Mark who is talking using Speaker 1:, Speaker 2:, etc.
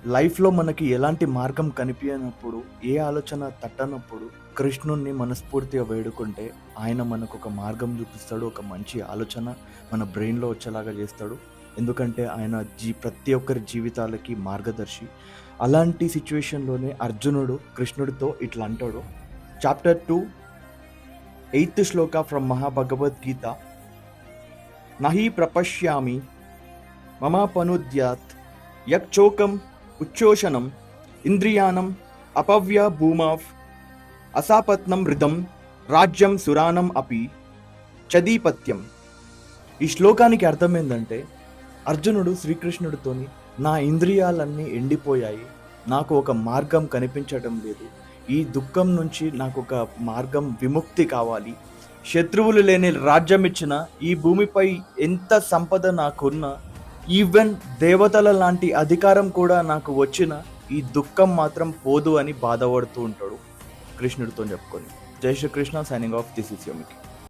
Speaker 1: లైఫ్‌లో మనకి ఎలాంటి మార్గం కనిపియనప్పుడు, ఏ ఆలోచన తట్టనప్పుడు కృష్ణుడిని మనస్ఫూర్తిగా వేడుకుంటే, ఆయన మనకొక మార్గం చూపిస్తాడు. ఒక మంచి ఆలోచన మన బ్రెయిన్‌లో వచ్చేలాగా చేస్తాడు. ఎందుకంటే ఆయన ప్రతి ఒక్కరి జీవితాలకి మార్గదర్శి. అలాంటి సిట్యుయేషన్‌లోనే అర్జునుడు కృష్ణుడితో ఇట్లా అంటాడు. Chapter 2 8th shloka from Mahabhagavadgita. నహి ప్రపశ్యామి మమాపనుద్యాత్ యక్చోకం ఉచ్చోషణం ఇంద్రియాణం అపవ్య భూమాఫ్ అసాపత్నం హృదం రాజ్యం సురానం అపి చదీపత్యం. ఈ శ్లోకానికి అర్థం ఏంటంటే అర్జునుడు శ్రీకృష్ణుడితోని నా ఇంద్రియాలన్నీ ఎండిపోయాయి, నాకు ఒక మార్గం కనిపించడం లేదు, ఈ దుఃఖం నుంచి నాకు ఒక మార్గం విముక్తి కావాలి, శత్రువులు లేని రాజ్యం ఇచ్చిన ఈ భూమిపై ఎంత సంపద నాకున్నా, ఈవెన్ దేవతల లాంటి అధికారం కూడా నాకు వచ్చిన ఈ దుఃఖం మాత్రం పోదు అని బాధపడుతూ ఉంటాడు కృష్ణుడితో చెప్పుకొని. జై Shri Krishna, signing off. This is యోమికి.